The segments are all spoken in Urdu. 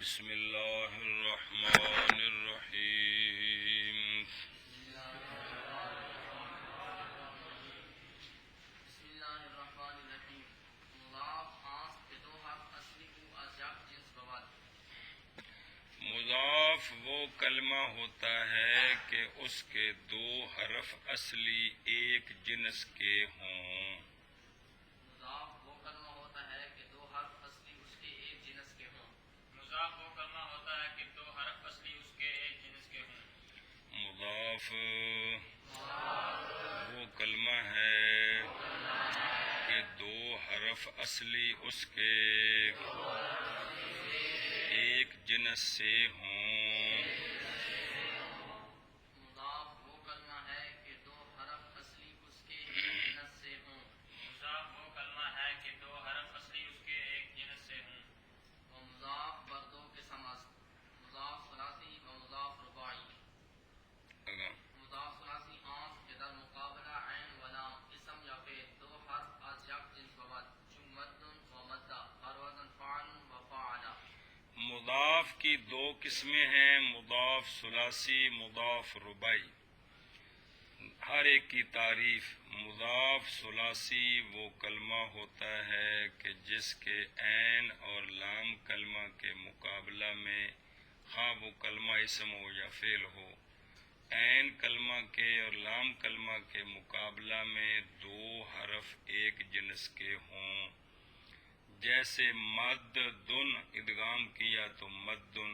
بسم اللہ الرحمن الرحیم. مضاف وہ کلمہ ہوتا ہے کہ اس کے دو حرف اصلی ایک جنس کے ہوں. مضاف وہ کلمہ ہوتا ہے کہ دو حرف اصلی اس کے ایک جنس کے ہوں. مضاف وہ کلمہ ہوتا ہے کہ دو حرف اصلی اس کے ایک جنس کے ہوں. مضاف وہ کلمہ ہے کہ دو حرف اصلی اس کے ایک جنس سے ہوں. مضاف وہ کلمہ ہے کہ دو حرف اصلی اس کے ایک جنس سے ہوں. مضاف وہ کلمہ ہے کہ دو حرف اصلی اس کے ایک جنس سے ہوں. مضاف بر دو قسم است: مضاف ثلاثی و مضاف رباعی. مضاف ثلاثی آن کہ در مقابلہ عین و لام اسم یا فعل دو حرف از یک جنس بود چون مد و مدہ بر وزن فعل و فعل. مضاف کی دو قسمیں ہیں: مضاف ثلاثی، مضاف رباعی. ہر ایک کی تعریف: مضاف ثلاثی وہ کلمہ ہوتا ہے کہ جس کے عین اور لام کلمہ کے مقابلہ میں خواہ وہ کلمہ اسم ہو یا فعل ہو، عین کلمہ کے اور لام کلمہ کے مقابلہ میں دو حرف ایک جنس کے ہوں. جیسے مد دن ادغام کیا تو مدن،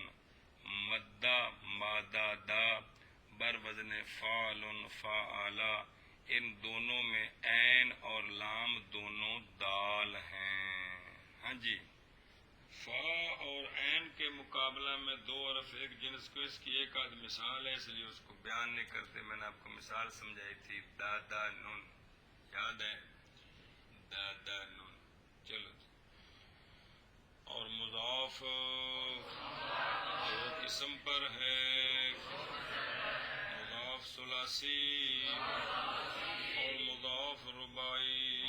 مدہ مادہ دا بر وزن فعل فعلا. ان دونوں میں عین اور لام دونوں دال ہیں. ہاں جی، فا اور عین کے مقابلہ میں دو حرف ایک جنس کو. اس کی ایک آدھ مثال ہے، اس لیے اس کو بیان نہیں کرتے. میں نے آپ کو مثال سمجھائی تھی، دادا نون، یاد ہے؟ دادا نون. چلو جی. اور مضاف دو قسم پر ہے: مضاف ثلاثی اور مضاف رباعی.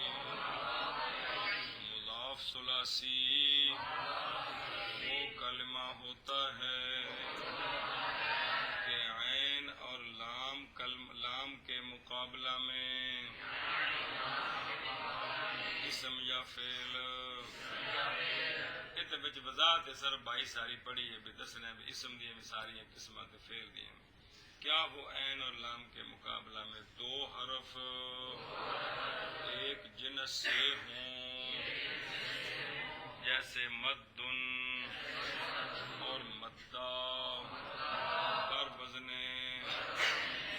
مضاف ثلاثی وہ کلمہ ہوتا ہے کہ عین اور لام کے مقابلہ میں اسم یا فعل. یہ تو بچ وضاحت ہے سر، بائی ساری پڑھی ہے بھی دسنے بھی اسم دیے بھی ساری قسمت فعل دیے. کیا وہ عین اور لام کے مقابلہ میں دو حرف ایک جنس سے ہوں، جیسے مدن اور مدہ بر وزن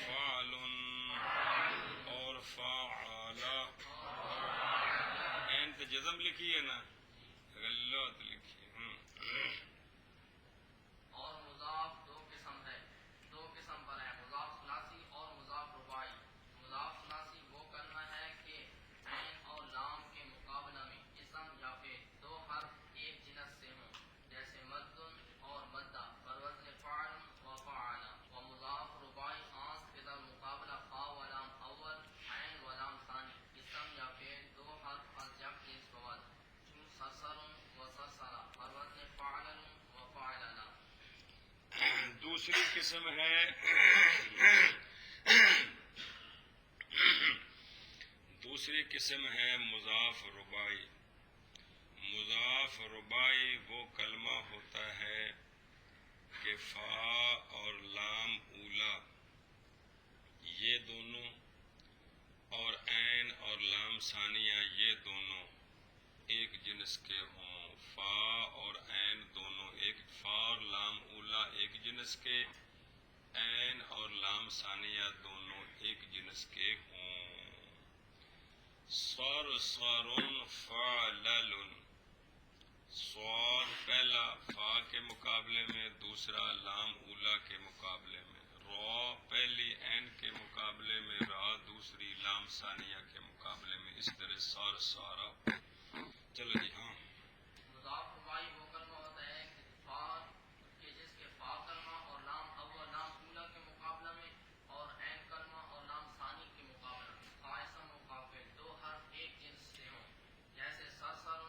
فعل اور فعلا. عین تو جزم لکھی ہے نا، غلط لکھی ہے. اور مضاف دو قسم ہے، دو قسم پر ہے: مضاف ثلاثی اور مضاف رباعی. مضاف ثلاثی وہ کلمہ ہے کہ عین اور لام کے مقابلہ میں اسم یا فعل دو حرف ایک جنس سے ہوں، جیسے مدن اور مدہ بر وزن فعل و فعل. و مضاف رباعی آنس کے در مقابلہ فا و لام اول، عین و لام ثانی اسم یا فعل دو حرف از یک جنس بود چون سرسر و سرسرا بر وزن فعل و فعلنا. دوسری قسم ہے مضاف رباعی. مضاف رباعی وہ کلمہ ہوتا ہے کہ فا اور لام اولا یہ دونوں اور عین اور لام ثانیہ یہ دونوں ایک جنس کے ہوں. فا اور عین دونوں فا اور لام اولا ایک جنس کے، عین اور لام ثانیہ دونوں ایک جنس کے ہوں. صرصر فعلل. صاد پہلا فا کے مقابلے میں، دوسرا لام اولا کے مقابلے میں. را پہلی عین کے مقابلے میں، را دوسری لام ثانیہ کے مقابلے میں. اس طرح صرصارا. چلو جی. ہاں، مضاف رباعی وہ کلمہ ہوتا ہے کہ جس کے فا کلمہ اور لام اول لام اولا کے مقابلہ میں اور عین کلمہ اور لام ثانی کے مقابلہ میں فا اسم و فا فعل دو حرف ایک جنس سے ہوں، جیسے سرسر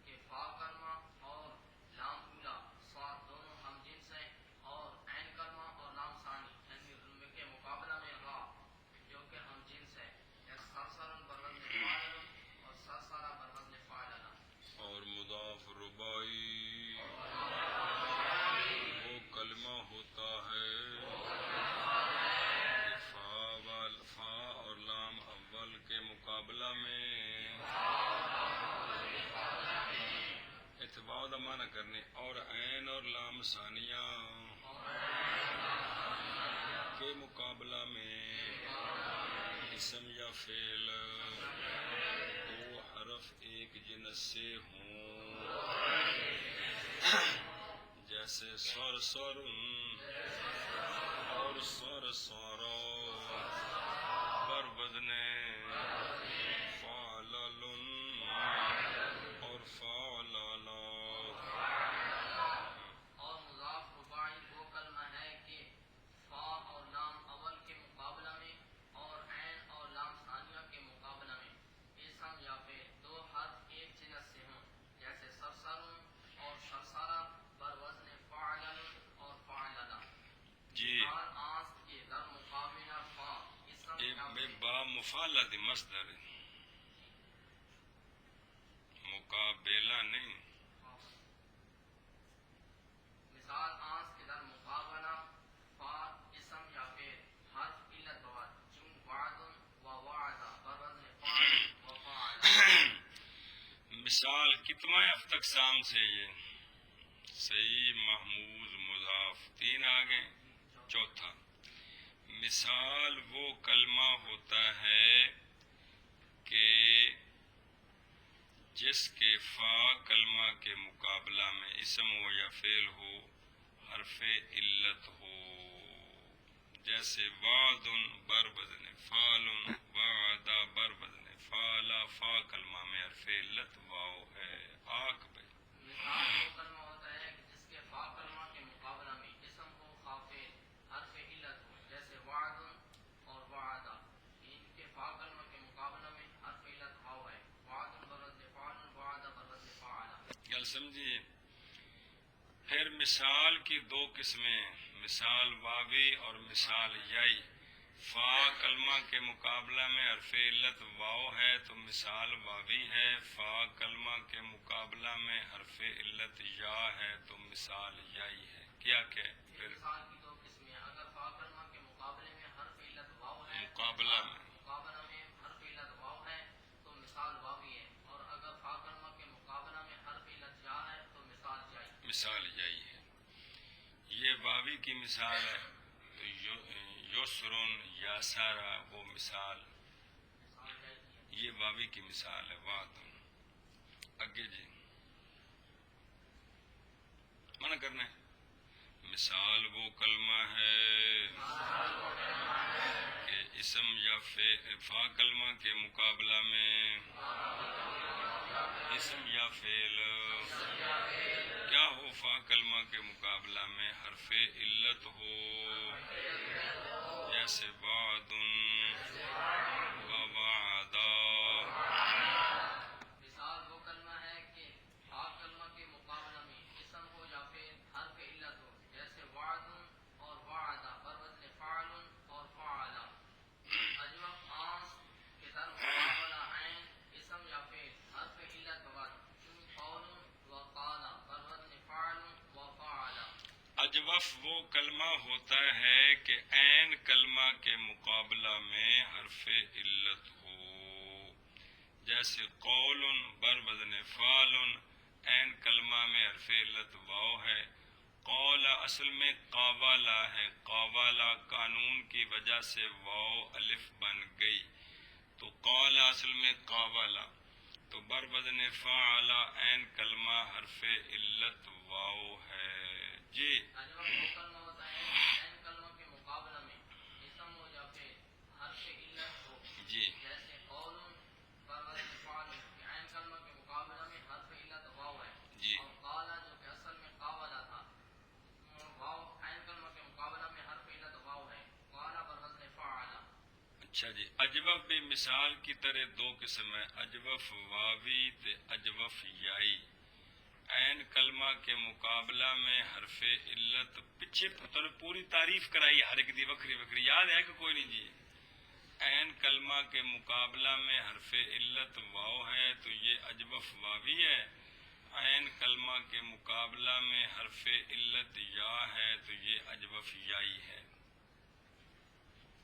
کے فا کلمہ اور لام اولا صاد دونوں لام ثانیہ کے مقابلہ میں اسم یا فعل دو حرف ایک جنس سے ہوں، جیسے سر سرن اور سر سارا، بر وزن فعللن اور فعللا۔ اور مضاف رباعی وہ کلمہ ہے کہ فا اور لام اول کے مقابلہ میں اور عین اور لام ثانیہ کے مقابلہ میں اسم یا فعل دو حرف ایک جنس سے ہوں، جیسے سرسرن اور سرسارا، بر وزن فعلل اور فعللا۔ جی مثال آنس کے در مقابلہ فا اسم یا میں فعل با مفعلہ دی مصدر ہے، مقابلہ نہیں۔ مثال آنس کے در مقابلہ فا اسم یا فعل حرف علت بعد چون وعد و وعد بر وزن فاعل و فاعل۔ مثال کتنا افت اقسام سے یہ صحیح محمود مضاف تین آگے۔ چوتھا مثال وہ کلمہ ہوتا ہے کہ جس کے فا کلمہ کے مقابلہ میں اسم ہو یا فعل ہو، حرف علت ہو، جیسے وعد بر وزن فعل، وعد بر وزن فعل، فا کلمہ میں حرف علت واو ہے۔ آگ بھائی مثال وہ کلمہ ہوتا ہے کہ جس کے فا کلمہ کے مقابلہ میں اسم ہو خا فعل، حرف علت ہو، جیسے وعد اور وعد۔ ان کے فا کلمہ کے مقابلہ میں حرف علت واو ہے، وعد بر وزن فعل، وعد بر وزن فعل۔ گل سمجھیے۔ پھر مثال کی دو قسمیں، مثال واوی اور مثال یائی۔ فا کلمہ کے مقابلہ میں حرف علت واو ہے تو مثال واوی ہے، فا کلمہ کے مقابلہ میں حرف علت یا ہے تو مثال یائی ہے۔ کیا کہ پھر مثال کی دو قسمیں، اگر فا کلمہ کے مقابلے میں حرف علت واو ہے مقابلہ میں مقابلہ میں حرف علت واو ہے تو مثال واوی ہے، اور اگر فا کلمہ کے مقابلہ میں حرف علت یا ہے تو مثال جائی۔ مثال یہی ہے۔ یہ واوی کی مثال ہے تو یسرن یا سارا وہ مثال، مثال جائی کی ہے۔ یہ واوی کی مثال ہے۔ وعد اگے جی منع کرنا ہے۔ مثال وہ کلمہ ہے کہ اسم یا فا کلمہ کے مقابلہ میں اسم یا فعل کیا ہو، فا کلمہ کے مقابلہ میں حرف علت ہو، جیسے وعد و وعدا۔ مثال وہ کلمہ ہے کہ فا کلمہ کے مقابلہ میں اسم ہو یا فعل حرف علت ہو، جیسے وعد اور وعد بر وزن فعل اور فعل۔ اجوف آنس کے در مقابلہ عین اسم یا فعل حرف علت بعد چون قول و قال بر وزن فعل و فعل۔ اجوف وہ کلمہ ہوتا ہے کہ عین کلمہ کے مقابلہ میں حرف علت ہو، جیسے قول بر وزن فعل، عین کلمہ میں حرف علت واو ہے۔ قول اصل میں قاولا ہے، قاولا قانون کی وجہ سے واو الف بن گئی تو قول اصل میں قاولا، تو بر وزن فعل عین کلمہ حرف علت واو ہے۔ جی اجوف وہ کلمہ ہوتا ہے کہ عین کلمہ کے مقابلہ میں اسم ہو یا فعل حرف علت ہو، جی جیسے قول بر وزن فعل کہ عین کلمہ کے مقابلہ میں حرف علت واو ہے، جی اور قالا جو کہ اصل میں قاولا تھا، واو عین کلمہ کے مقابلہ میں حرف علت واو ہے، قالا بر وزن فعل۔ اچھا جی۔ اجوف بھی مثال کی طرح دو قسم ہے، اجوف واوی تے اجوف یائی۔ عین کلمہ کے مقابلہ میں حرف علت پیچھے تو پوری تعریف کرائی ہر ایک دی وکری وکری، یاد ہے کہ کوئی نہیں جی؟ عین کلمہ کے مقابلہ میں حرف علت واو ہے تو یہ اجوف واوی ہے، عین کلمہ کے مقابلہ میں حرف علت یا ہے تو یہ اجوف یائی ہے۔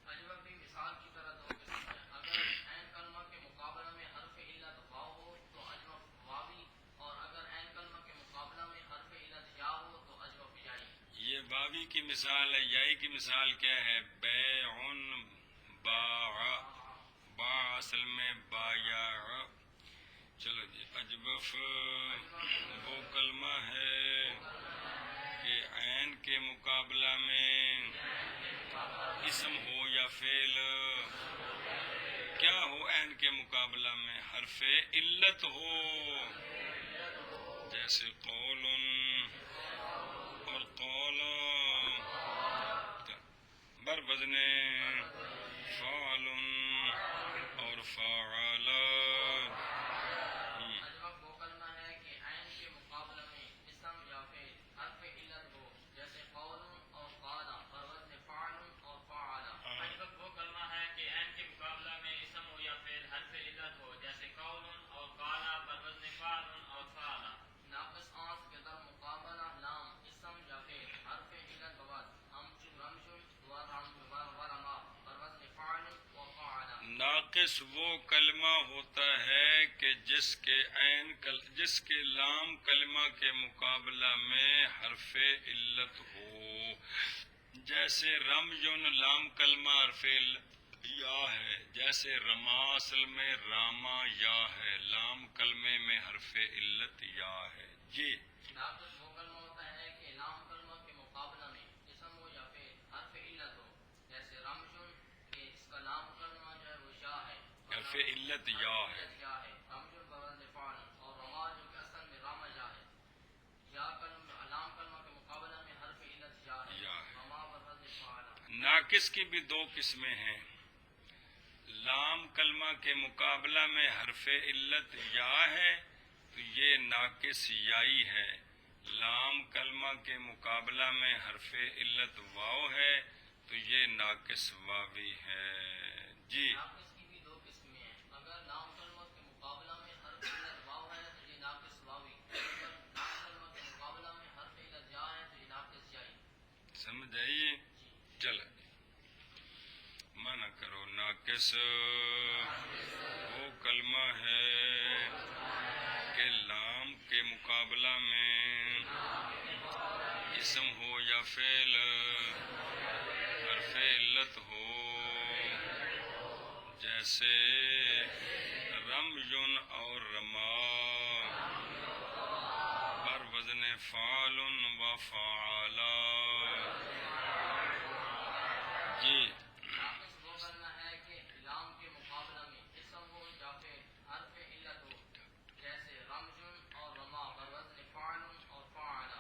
اجوف بھی مثال کی طرح دو قسم ہے، اگر عین کلمہ کے مقابلہ میں حرف علت واو ہو تو اجوف واوی، اور اگر عین کلمہ کے مقابلہ میں حرف علت یا ہو تو اجوف یائی۔ بھی کی مثال ہے، یائی کی مثال کیا ہے؟ بیعن، باع، باع اصل میں بایع۔ چلو جی، اجوف وہ کلمہ ہے کہ عین کے مقابلہ میں اسم ہو یا فعل، کیا ہو عین کے مقابلہ میں؟ حرف علت ہو، جیسے قول اور قول، بر وزن فعل اور فعل۔ اجوف وہ کلمہ ہے کہ عین کے مقابلہ میں اسم یا فعل حرف علت ہو، جیسے قول اور قال اور وزن فعل اور فعل۔ اجوف وہ کلمہ ہے کہ عین کے مقابلہ میں اسم ہو یا فعل حرف علت ہو، جیسے قول اور قال پر وزن فعل اور فعل۔ ناقص آنس کے در مقابلہ لام اسم یا فعل حرف علت بود، رمش ورما پر وزن فعل و فعل۔ ناقص وہ کلمہ ہوتا ہے کہ جس کے لام کلمہ کے مقابلہ میں حرف علت ہو، جیسے رمیون لام کلمہ حرف یا ہے، جیسے رما اصل میں راما یا ہے، لام کلمے میں حرف علت یا ہے۔ جی ناقص وہ کلمہ ہوتا ہے کہ لام کلمہ کے مقابلہ میں اسم ہو یا فعل حرف علت ہو، جیسے رمشن کہ اس کا لام کلمہ جو ہے وہ یا ہے، حرف علت یا ہے۔ یا ہے، رمشن بوزن فعل، اور رما جو کہ اصل میں راما یا ہے، یا کلمہ لام کلمہ کے مقابلہ میں حرف علت یا ہے، یا ہے۔ رما بوزن فعل۔ ناقص کی بھی دو قسمیں ہیں، لام کلمہ کے مقابلہ میں حرف علت یا ہے تو یہ ناقص یائی ہے، لام کلمہ کے مقابلہ میں حرف علت واو ہے تو یہ ناقص واوی ہے۔ جی ناقص کی بھی دو قسمیں ہیں، اگر لام کلمہ کے مقابلہ میں حرف علت واو ہے تو یہ ناقص واوی، اگر لام کلمہ کے مقابلہ میں حرف علت یا ہے تو یہ ناقص یائی۔ سمجھ آئیے؟ چل منع کرو۔ ناقص وہ کلمہ ہے کہ لام کے مقابلہ میں اسم ہو یا فعل حرف علت ہو، جیسے رمیون اور رما بر وزن فعل و فعلا۔ جی ناقص وہ کلمہ ہے کہ لام کے مقابلہ میں اسم ہو یا فعل حرف علت ہو، جیسے رمزن اور رما بر وزن فعل اور فعل۔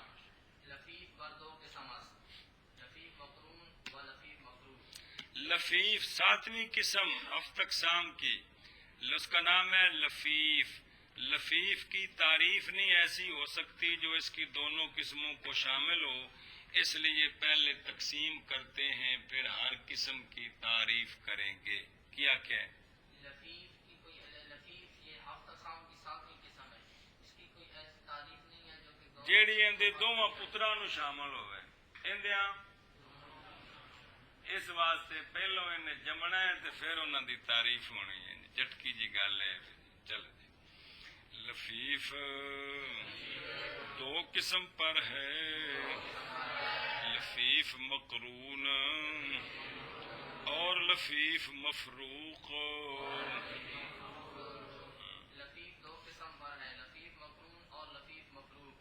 لفیف بر دو قسم است، لفیف مقرون و لفیف مقرون۔ لفیف ساتویں قسم افت اقسام کی، اس کا نام ہے لفیف۔ لفیف کی تعریف نہیں ایسی ہو سکتی جو اس کی دونوں قسموں کو شامل ہو، اس لیے پہلے تقسیم کرتے ہیں پھر ہر قسم کی تعریف کریں گے۔ کیا ہے؟ لفیف کی کوئی لفیف یہ ہفت اقسام کی ساتویں قسم ہے، اس کی کوئی ایسی تعریف نہیں ہے جو کہ دو جیڑی اندے دوواں پتراں نو شامل ہوئے اندیاں اس واسطے پہلو انہیں جمنا ہے تے پھر انہاں دی تعریف ہونی ہے۔ جٹکی جی گل ہے۔ چل جی لفیف دو قسم پر ہے، لفیف مقرون اور لفیف مفروق۔ لفیف دو قسم پر ہے، لفیف مقرون اور لفیف مفروق۔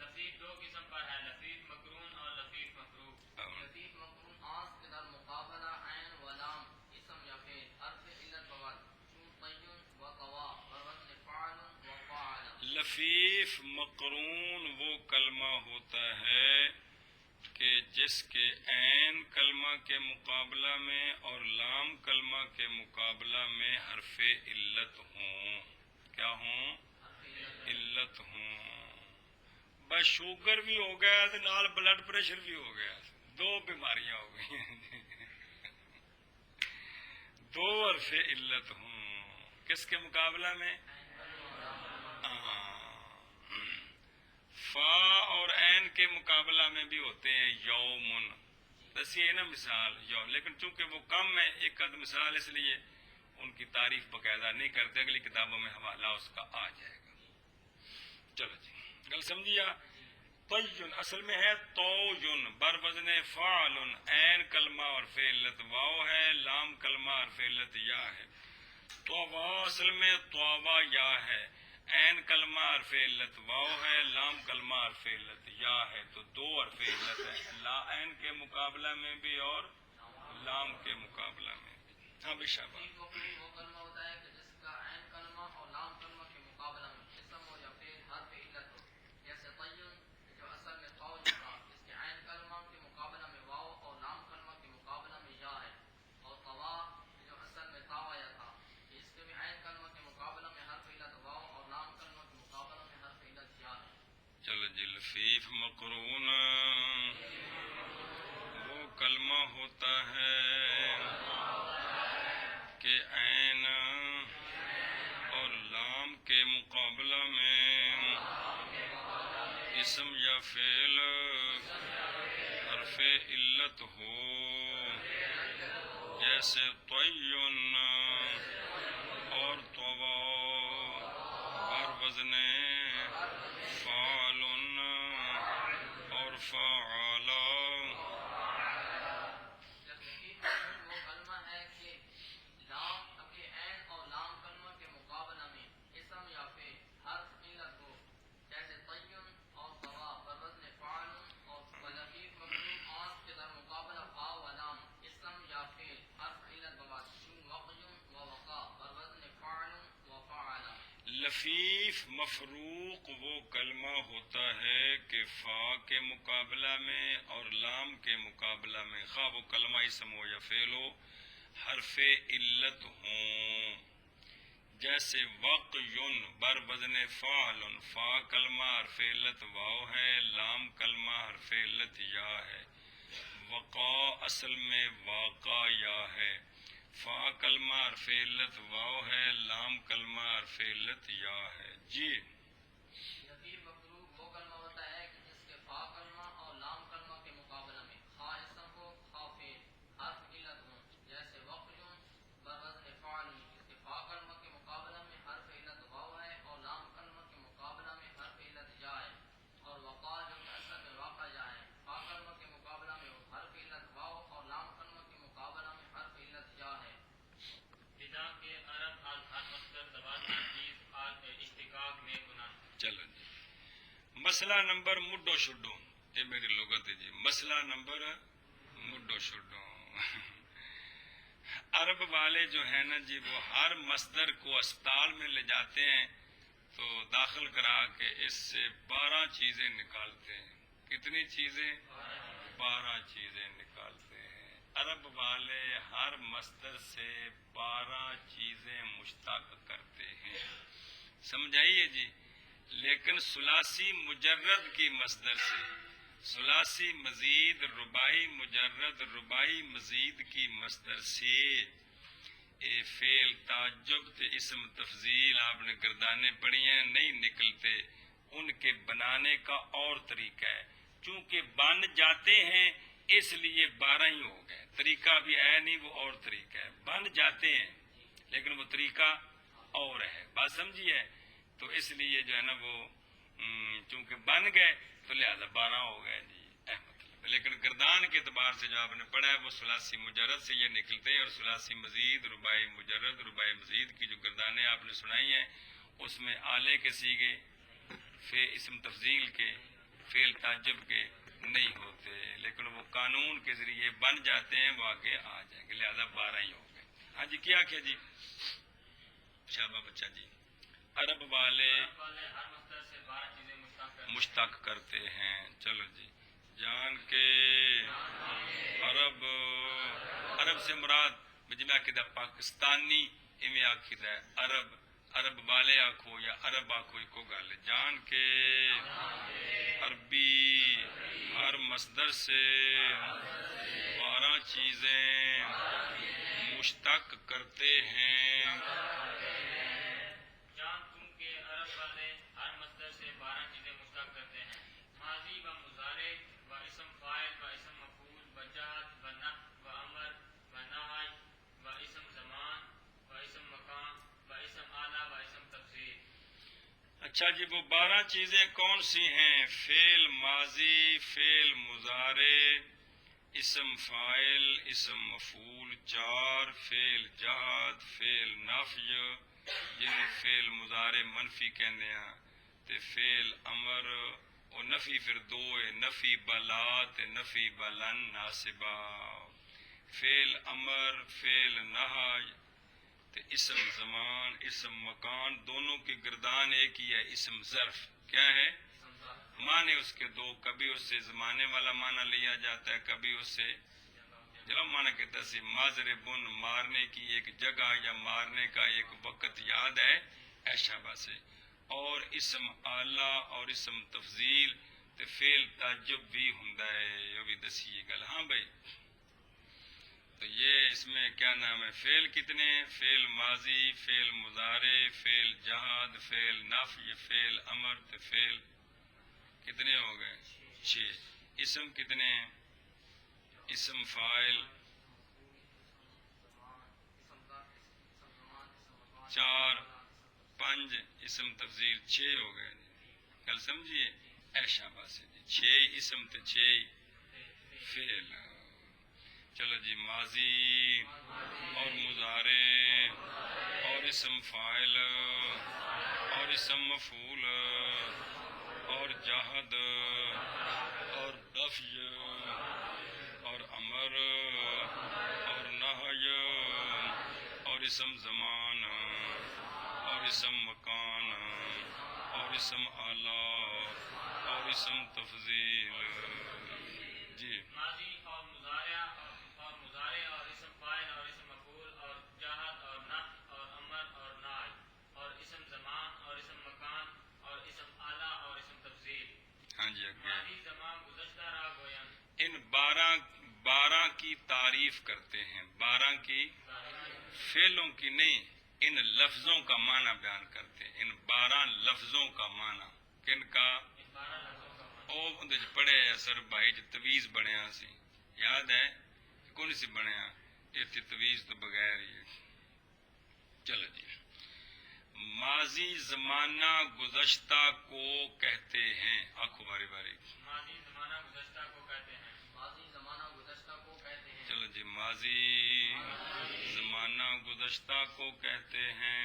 لفیف دو قسم پر ہے، لفیف مقرون اور لفیف مفروق۔ لفیف مقرون آنس کے در مقابلہ عین و لام اسم یا فعل حرف علت بود، چون طیّن و قوا و وزن فعل و فاعل۔ لفیف مقرون وہ کلمہ ہوتا ہے کہ جس کے عین کلمہ کے مقابلہ میں اور لام کلمہ کے مقابلہ میں حرف علت ہوں۔ کیا ہوں؟ علت ہوں۔ بس شوگر بھی ہو گیا تو نال بلڈ پریشر بھی ہو گیا، دو بیماریاں ہو گئی۔ دو حرف علت ہوں کس کے مقابلہ میں؟ فا اور عین کے مقابلہ میں بھی ہوتے ہیں یومن، دسی ہے نا مثال یوم، لیکن چونکہ وہ کم ہے ایک آدھ مثال اس لیے ان کی تعریف باقاعدہ نہیں کرتے، اگلی کتابوں میں حوالہ اس کا آ جائے گا۔ چلو جی گل سمجھیا؟ طیون اصل میں ہے توجن بر وزن فعل، عین کلمہ اور فعلت واو ہے، لام کلمہ اور فعلت یا ہے۔ طوا اصل میں طوا یا ہے، عین کلمہ اور فعلت واو ہے، لام کلمہ اور فعلت یا ہے، تو دو اور فعلت ہے، لا عین کے مقابلہ میں بھی اور لام کے مقابلہ میں بھی۔ ہاں بے شابہ۔ لفیف مفروض وہ کلمہ ہوتا ہے کہ جس کا عین کلمہ اور لام کلمہ کے مقابلہ میں اسم ہو یا فعل حرف علت ہو، جیسے طیّن جو اصل میں قول تھا، جس کے عین کلمہ کے مقابلہ میں واو اور لام کلمہ کے مقابلہ میں یا ہے، اور طوا جو اصل میں طاویا تھا، اس کے بھی عین کلمہ کے مقابلہ میں حرف علت واو اور لام کلمہ کے مقابلہ میں حرف علت یا ہے۔ چلو جی، لفیف مقرون وہ کلمہ ہوتا ہے کہ عین اور لام کے مقابلہ میں اسم یا فعل حرف علت ہو، جیسے طیّن اور طوا بر وزن فعل اور فعل۔ لفیف مفروض وہ کلمہ ہے کہ لام کے عین اور لام کلمہ کے مقابلہ میں اسم یا فعل حرف علت ہو، جیسے طیّن اور طوا بر وزن فعل، اور لفیف مفروض آنکھ کے در مقابلہ فا و لام اسم یا فعل حرف علت بباشر وقی و وقا بر وزن فعل و فعل۔ لفیف مفروق وہ کلمہ ہوتا ہے کہ فا کے مقابلہ میں اور لام کے مقابلہ میں، خواہ وہ کلمہ اسم ہو یا فعل ہو، حرف علت ہوں، جیسے وقیٌ بر وزن فعل، فا کلمہ حرف علت واو ہے، لام کلمہ حرف علت یا ہے، وقا اصل میں واقع یا ہے، فا کلمہ حرف علت واو ہے، لام کلمہ حرف علت یا ہے۔ جی لفیف مفروض وہ کلمہ ہوتا ہے کہ جس کے فا کلمہ اور لام کلمہ کے مقابلہ میں خواہ اسم ہو خواہ فعل حرف علت ہوں، جیسے وقیٌ بر وزن فعل، جس کے فا کلمہ کے مقابلہ میں حرف علت واو ہے اور لام کلمہ کے مقابلہ میں حرف علت یا ہے، اور وقا جو کہ اصل میں واقع یا ہے، فا کلمہ کے مقابلہ میں حرف علت واو اور لام کلمہ کے مقابلہ میں حرف علت یا ہے۔ بدا کے عرب از ہر مصدر دوازدہ چیز از اشتقاق میں گناہ۔ چلو جی، مسئلہ نمبر مڈو شڈو، یہ میری لغت ہے جی، مسئلہ نمبر مڈو شڈو۔ عرب والے جو ہیں نا جی، وہ ہر مصدر کو اسپتال میں لے جاتے ہیں تو داخل کرا کے اس سے 12 چیزیں نکالتے ہیں۔ کتنی چیزیں؟ 12 چیزیں نکالتے ہیں۔ عرب والے ہر مصدر سے 12 چیزیں مشتق کرتے ہیں، سمجھائیے جی، لیکن ثلاثی مجرد کی مصدر سے، ثلاثی مزید رباعی مجرد رباعی مزید کی مصدر سے اے فعل تعجب تے اسم تفضیل آپ نے گردانے پڑھی ہیں، نہیں نکلتے، ان کے بنانے کا اور طریقہ ہے، چونکہ بن جاتے ہیں اس لیے 12 ہی ہو گئے، طریقہ بھی ہے نہیں، وہ اور طریقہ ہے، بن جاتے ہیں لیکن وہ طریقہ اور ہے، بات سمجھیے، تو اس لیے جو ہے نا وہ چونکہ بن گئے تو لہذا 12 ہو گئے جی، مطلب، لیکن گردان کے اعتبار سے جو آپ نے پڑھا ہے وہ ثلاثی مجرد سے یہ نکلتے ہیں، اور ثلاثی مزید رباعی مجرد رباعی مزید کی جو گردانیں آپ نے سنائی ہیں اس میں آلے کے سیغے اسم تفضیل کے فعل تعجب کے نہیں ہوتے، لیکن وہ قانون کے ذریعے بن جاتے ہیں، وہ آگے آ جائیں گے، لہذا 12 ہی ہو گئے۔ ہاں جی، کیا کیا جی؟ شابہ بچہ جی، عرب والے ہر مصدر سے 12 چیزیں مشتق کرتے ہیں۔ چلو جی، جان کے عرب سے مراد بجمع عقیدہ پاکستانی ایویں عقیدہ ہے، عرب والے آکھو یا عرب آکھو کو گل، جان کے عربی ہر مصدر سے 12 چیزیں مشتق کرتے ہیں۔ جان تم کے عرب والے ہر مصدر سے 12 چیزیں مشتق کرتے ہیں، ماضی و مضارع و اسم فاعل و اسم مفعول و جہد و نفع و امر و نہی و اسم زمان و اسم مکان و اسم آلہ و اسم تفضیل۔ اچھا جی، وہ 12 چیزیں کون سی ہیں؟ فعل ماضی، فعل مضارع، اسم فاعل، اسم مفعول، 4 فعل جہاد، فعل نفی جنہیں فعل مضارع منفی کہنے ہیں، تے فعل امر اور نفی پھر 2 ہے، نفی بلا تے نفی بلن ناسبہ، فعل امر، فعل نہی تے اسم زمان، اسم مکان، دونوں کی گردان ایک ہی ہے، اسم ظرف کیا ہے؟ معنی اس کے 2، کبھی اس سے زمانے والا معنی لیا جاتا ہے، کبھی اس سے جب معنی کہتا ہے ماضربن، مارنے کی ایک جگہ یا مارنے کا ایک وقت یاد ہے، ایشا باسے، اور اسم آلہ اور اسم تفضیل تے فعل تعجب بھی ہوندا ہے، یہ بھی دسیے گل۔ ہاں بھائی، تو یہ اس میں کیا نام ہے؟ فعل کتنے ہیں؟ فعل ماضی، فعل مضارع، فعل جہاد، فعل نفی، فعل امر تے فعل کتنے ہو گئے؟ 6۔ اسم کتنے ہیں؟ اسم فاعل 4، 5 اسم تفضیل 6 ہو گئے جی، گل سمجھیے؟ ایشا باسے جی، 6 اسم تے 6 فعل۔ چلو جی، ماضی اور مضارع اور اسم فاعل اور اسم مفعول اور جہد اور نفی اور امر اور نہی اور اسم زمان اور اسم مکان اور اسم آلہ اور اسم تفضیل جی۔ ماضی اور مضارع اور اسم فاعل اور اسم مفعول اور جہد اور نفی اور امر اور نہی اور اسم زمان اور اسم مکان اور اسم آلہ اور اسم تفضیل۔ ہاں جی، اگے ماضی زمان گزشتہ راہ گویاں، ان 12 کی تعریف کرتے ہیں، 12 کی فعلوں کی نہیں، ان لفظوں کا معنی بیان کرتے ہیں، ان 12 لفظوں کا معنی، کن کا؟ ان 12 لفظوں کا معنی۔ او اندر پڑھے اثر بھائی جو تویز بنیا سی، یاد ہے کون سی بنیا؟ یہ تویز تو بغیر ہی ہے۔ چلو جی، ماضی زمانہ گزشتہ کو کہتے ہیں، آنکھوں باری باری۔ ماضی زمانہ گزشتہ کو کہتے ہیں، ماضی زمانہ گزشتہ کو کہتے ہیں، چلو جی، ماضی زمانہ گزشتہ کو کہتے ہیں،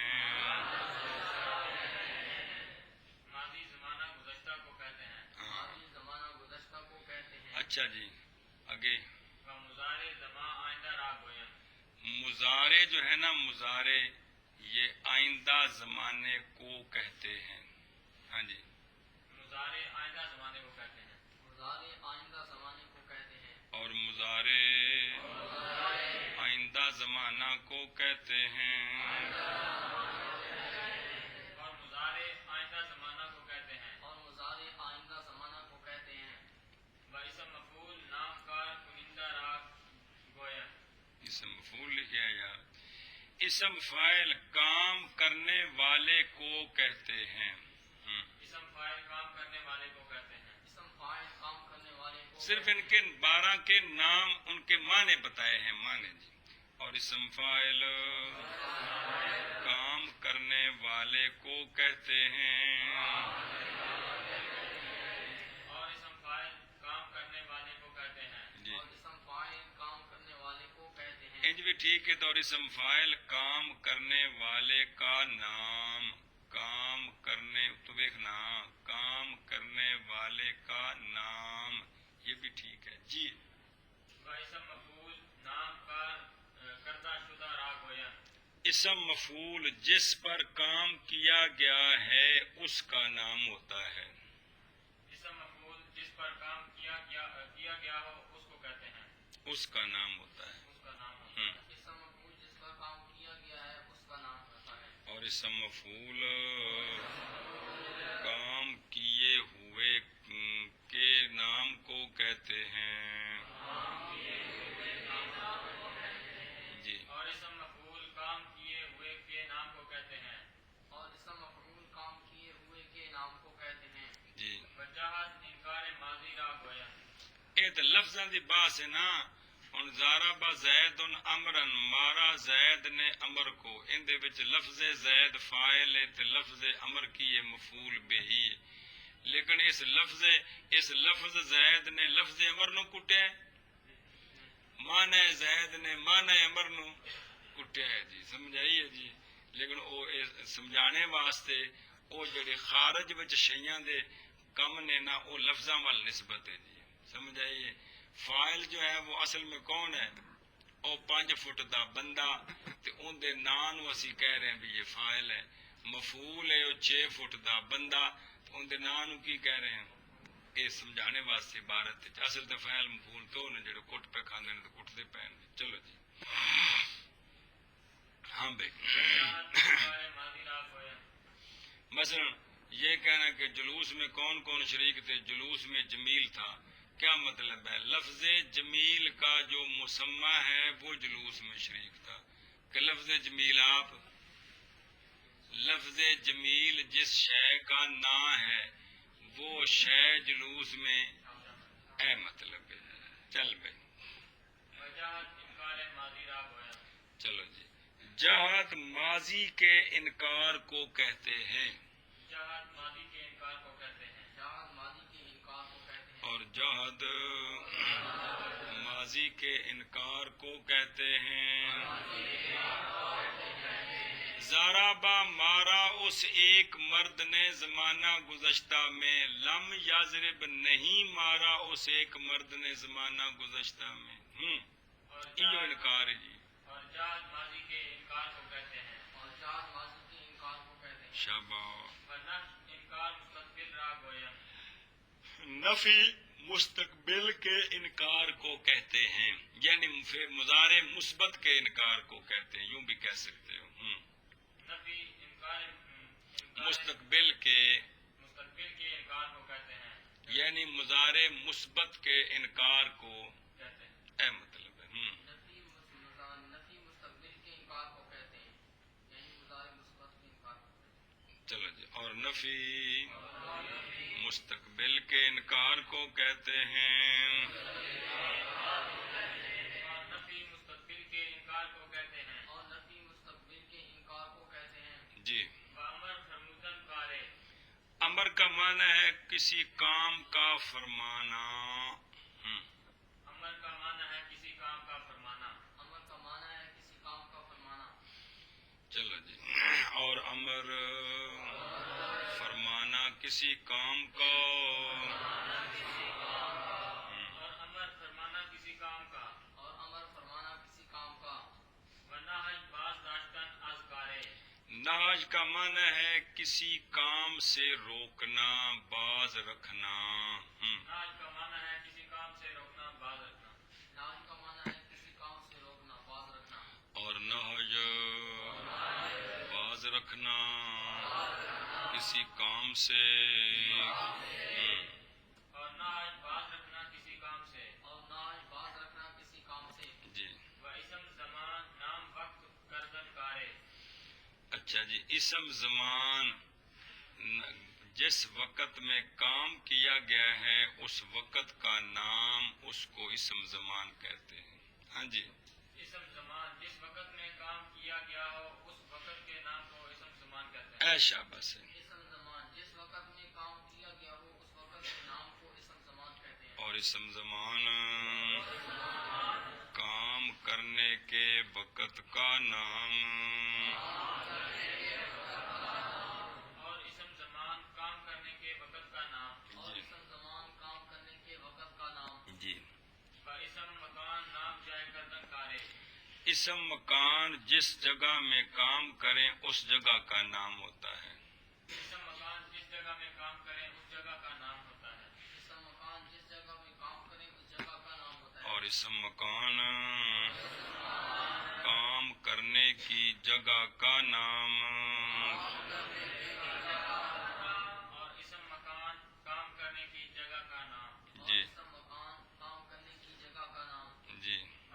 ماضی زمانہ گزشتہ کو کہتے ہیں، ماضی زمانہ گزشتہ کو کہتے ہیں۔ اچھا جی، آگے و مضارع زمان آئندہ راہ گویاں، مضارع جو ہے نا، مضارع یہ آئندہ زمانے کو کہتے ہیں۔ ہاں جی، مضارع آئندہ زمانے کو کہتے ہیں، مضارع آئندہ زمانے کو کہتے ہیں، اور مضارع آئندہ زمانہ کو کہتے ہیں، اور مضارع آئندہ زمانہ کو کہتے ہیں، اور مضارع آئندہ زمانہ کو کہتے ہیں۔ و اسم مفعول نام کار کنندہ راہ گویاں، اسم مفعول لکھا ہے یار، اسم فاعل کام کرنے والے کو کہتے ہیں۔ اسم فاعل کام کرنے والے کو کہتے ہیں، اسم فاعل کام کرنے والے کو صرف ان کے 12 کے نام، ان کے معنی بتائے ہیں، معنی جی۔ اور اسم فاعل کام کرنے والے کو کہتے ہیں، اور اسم فاعل کام کرنے والے کو کہتے ہیں، جی اور اسم فاعل کام کرنے والے کو کہتے ہیں۔ انج بھی ٹھیک ہے، تو اور اسم فاعل کام کرنے والے کا نام، کام کرنے تو دیکھنا، کام کرنے والے کا نام، یہ بھی ٹھیک ہے جی۔ و اسم مفعول نام کار کردہ شدہ راہ گویاں، اسم مفعول جس پر کام کیا گیا ہے اس کا نام ہوتا ہے، اسم مفعول جس پر کام کیا گیا ہو اس کو کہتے ہیں، اس کا نام ہوتا ہے۔ اس کا نام ہوتا ہے۔ اسم مفعول جس پر کام کیا گیا ہے اس کا نام ہوتا ہے، اور اسم مفعول کام کیے ہوئے کے نام کو کہتے ہیں جی۔ اور اسم مفعول کام کیے ہوئے کے نام کو کہتے ہیں، اور اسم مفعول کام کیے ہوئے کے نام کو کہتے ہیں۔ جی، وجاہت انکار ماضی راہ گویاں، یہ تو لفظاں دی بات ہے نا، ہن ضرب زید امرا مارا زید نے امر کو، ان دے وچ لفظ زید فاعل ہے تے لفظ امر کی ہے مفعول بہی ہے، لیکن اس لفظ زید نے لفظ امر نو کٹیا ہے، معنی زید نے معنی امر نو کٹیا ہے جی، سمجھائی ہے جی، لیکن او سمجھانے واسطے او جڑے خارج وچ شیاں دے کم نے نا او لفظاں وال نسبت ہے جی، سمجھائی ہے۔ فاعل جو ہے وہ اصل میں کون ہے؟ او 5 فٹ دا بندہ تے اون دے نام نو اسی کہہ رہے ہیں بھی یہ فاعل ہے، مفعول ہے او 6 فٹ دا بندہ تے اون دے نام نو کی کہہ رہے ہیں؟ یہ سمجھانے واسطے عبارت ہے، اصل تے فاعل مفعول تو نے جڑے کٹ پہ کھاندے نے تے کٹدے پے نے۔ چلو جی ہاں بھائی، مثلا یہ کہنا کہ جلوس میں کون کون شریک تھے، جلوس میں جمیل تھا، کیا مطلب ہے؟ لفظ جمیل کا جو مسمى ہے وہ جلوس میں شریک تھا، کہ لفظ جمیل آپ لفظ جمیل جس شے کا نام ہے وہ شے جلوس میں اے مطلب ہے۔ چل بھائی چلو جی، جہد ماضی کے انکار کو کہتے ہیں، جہاد ماضی کے انکار کو کہتے ہیں، جہاد ماضی کے انکار کو کہتے ہیں، اور جہد ماضی کے انکار کو کہتے ہیں۔ ضربا مارا اس ایک مرد نے زمانہ گزشتہ میں، لم یضرب نہیں مارا اس ایک مرد نے زمانہ گزشتہ میں۔ یہ انکار ہے جی، اور جہاد ماضی کے انکار کو کہتے ہیں، اور جہاد ماضی کے انکار کو کہتے ہیں۔ شاباش۔ ورنہ انکار مستقبل را گویا، نفی مستقبل کے انکار کو کہتے ہیں، یعنی مضارع مثبت کے انکار کو کہتے ہیں، یوں بھی کہہ سکتے ہو۔ نفی انکار مستقبل کے مستقبل کے انکار کو کہتے ہیں، یعنی مضارع مثبت کے انکار کو کہتے ہیں۔ اے مطلب ہے۔ نفی مستقبل کے انکار کو کہتے ہیں، یعنی مضارع مثبت کے انکار کو کہتے ہیں۔ چلو جی، اور نفی مستقبل کے انکار کو کہتے ہیں۔ اور نفی مستقبل کے انکار کو کہتے ہیں، اور نفی مستقبل کے انکار کو کہتے ہیں۔ جی، بامر فرمودن کارے، امر کا معنی ہے کسی کام کا فرمانا۔ امر کا معنی ہے کسی کام کا فرمانا، امر کا معنی ہے کسی کام کا فرمانا۔ چلو جی، اور امر فرمانا کسی کام کا، اور امر فرمانا کسی کام کا، اور امر فرمانا کسی کام کا۔ ورنہ ہے باز داشتن از کارے، نہج کا معنی ہے کسی کام سے روکنا، باز رکھنا۔ ناج کا معنی ہے کسی کام سے روکنا، باز رکھنا، ناج کا معنی ہے کسی کام سے روکنا، باز رکھنا۔ اور نہج باز رکھنا کسی کام سے۔ اور ناج باز رکھنا کسی کام سے، اور ناج باز رکھنا کسی کام سے۔ جی و اسم زمان نام وقت کردن کارے، اچھا جی، اسم زمان جس وقت میں کام کیا گیا ہے اس وقت کا نام، اس کو اسم زمان کہتے ہیں۔ ہاں جی، اسم زمان جس وقت میں کام کیا گیا ہو اس وقت کے نام کو اسم زمان کہتے ہیں۔ اے شاباش ہے۔ اسم زمان جس وقت میں کام کیا گیا ہو اس وقت کے نام کو اسم زمان کہتے ہیں۔ اور اسم زمان کام کرنے کے وقت کا نام، اور اسم زمان کام کرنے کے وقت کا نام، اور اسم زمان کام کرنے کے وقت کا نام۔ جی، و اسم مکان نام جائے کردن کارے، اسم مکان جس جگہ میں کام کریں اس جگہ کا نام ہوتا ہے۔ اسم مکان جس جگہ میں کام کریں اس جگہ کا نام ہوتا ہے، اسم مکان جس جگہ میں کام کریں اس جگہ کا نام ہوتا ہے۔ اور اسم مکان کام کرنے کی جگہ کا نام، اور اسم مکان کام کرنے کی جگہ کا نام، جی اسم مکان کام کرنے کی جگہ کا نام۔ جی، و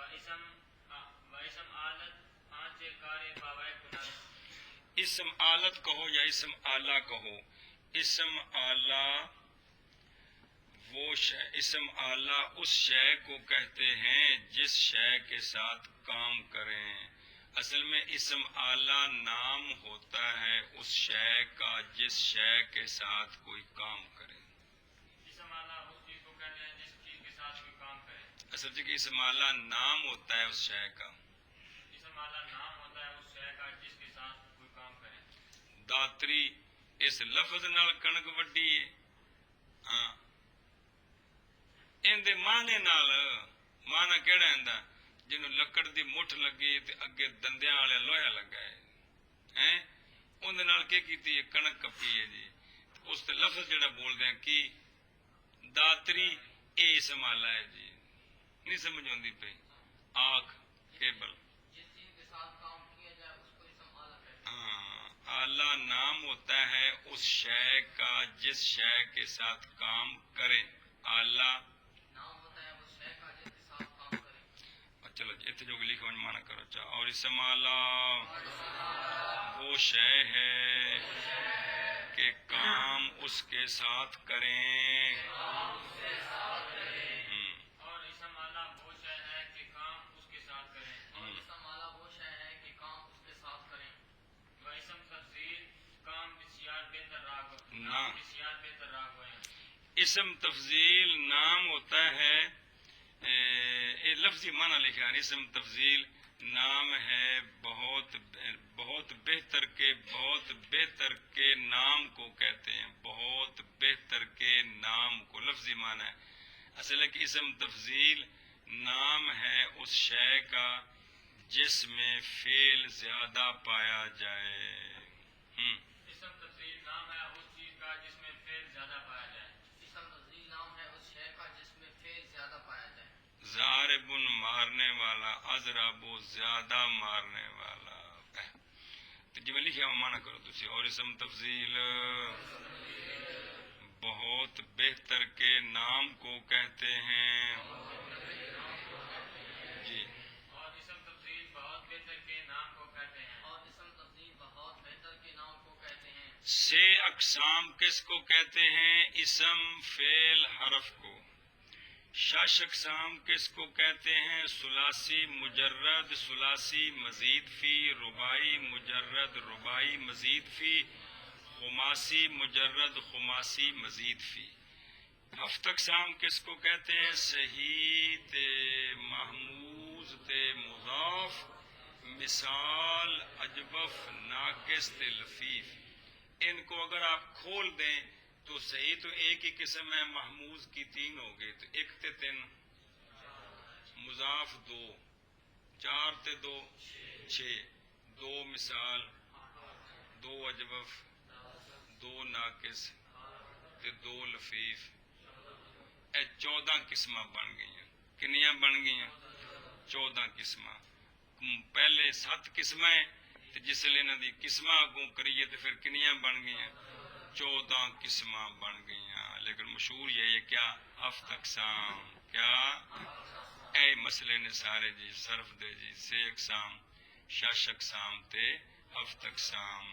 اسم عادت آنچے کارے باوائے کنر، اسم آلت کہو یا اسم آلہ کہو، اسم آلہ وہ اسم اعلیٰ اس شے کو کہتے ہیں جس شے کے ساتھ کام کریں. اصل میں اسم اعلیٰ نام ہوتا ہے اس شے کا جس شے کے ساتھ کوئی کام کرے. اسم اعلیٰ اس چیز کو کہتے ہیں جس چیز کے ساتھ کوئی کام کرے. اصل کہ اسم اعلیٰ نام ہوتا ہے اس شے کا. اسم اعلیٰ نام ہوتا ہے اس شے کا جس کے ساتھ کوئی کام کرے. داتری اس لفظ نال کنک وڈی ہے. ہاں ان دے معنی نال معنی کیڑا ہوندا جنوں لکڑ دی مٹھ لگی تے اگے دندیاں والے لوہا لگا ہے ہیں اون دے نال کی کیتی ہے کنک کپی ہے جی. اس تے لفظ جڑا بولدے ہیں کی داتری اے اسم اعلیٰ ہے جی. نہیں سمجھ آندی پئی. آنکھ کیبل جس چیز کے ساتھ کام کیا جائے اس کو اسم اعلیٰ کہتے ہیں. اعلیٰ نام ہوتا ہے اس شے کا جس شے کے ساتھ کام کرے. اعلیٰ نام ہوتا ہے اس شے کا جس کے ساتھ کام کرے. چلو جی اتنے جو لکھا ہوں مانا کرو چاہ. اور اسم اعلیٰ وہ شے ہے کہ کام اس کے ساتھ کریں. اور اسم اعلیٰ وہ شے ہے کہ کام اس کے ساتھ کریں. اور اسم اعلیٰ وہ شے ہے کہ کام اس کے ساتھ کریں. و اسم تفضیل کام بسیار بہتر راگ نہ. بسیار بہتر راگ ہوئے. اسم تفضیل نام ہوتا ہے یہ لفظی معنی لکھا ہے. اسم تفضیل نام ہے بہت بہتر کے نام کو کہتے ہیں. بہت بہتر کے نام کو لفظی معنی ہے. اصل ہے کہ اسم تفضیل نام ہے اس شے کا جس میں فعل زیادہ پایا جائے. اسم تفضیل نام ہے اس چیز کا جس میں فعل زیادہ پایا جائے. اسم تفضیل نام ہے اس شے کا جس میں فعل زیادہ پایا جائے. ضارب مارنے والا، اضرب زیادہ مارنے والا. تو جی میں لکھا مانا کرو تسی. اور اسم تفضیل بہت بہتر کے نام کو کہتے ہیں جی. اور اسم تفضیل بہت بہتر کے نام کو کہتے ہیں. اور اسم تفضیل بہت بہتر کے نام کو کہتے ہیں. 6 اقسام کس کو کہتے ہیں؟ اسم فعل حرف کو. 6 اقسام کس کو کہتے ہیں؟ ثلاثی مجرد، ثلاثی مزید فی، رباعی مجرد، رباعی مزید فی، خماسی مجرد، خماسی مزید فی. 7 اقسام کس کو کہتے ہیں؟ صحیح تے محموز تے مضاف، مثال اجبف ناقص تے لفیف. ان کو اگر آپ کھول دیں تو صحیح تو ایک ہی قسم ہے، محموز کی 3 ہو گئے تو 1 تے 3، مضاف 2، 4 تے 2 6، 2 مثال، 2 اجوف، 2 ناقص تے 2 لفیف. اے 14 قسماں بن گئی. کنیاں بن گئی؟ 14 قسماں. پہلے 7 قسمیں تے جس لئے انہاں دی قسماں اگوں کریے تے پھر کنیاں بن گئی؟ 14 قسماں بن گئی. لیکن مشہور یہ ہے کیا؟ 7 اقسام. کیا اے مسئلے نے سارے جی صرف دے جی 6 اقسام، 6 اقسام تے 7 اقسام.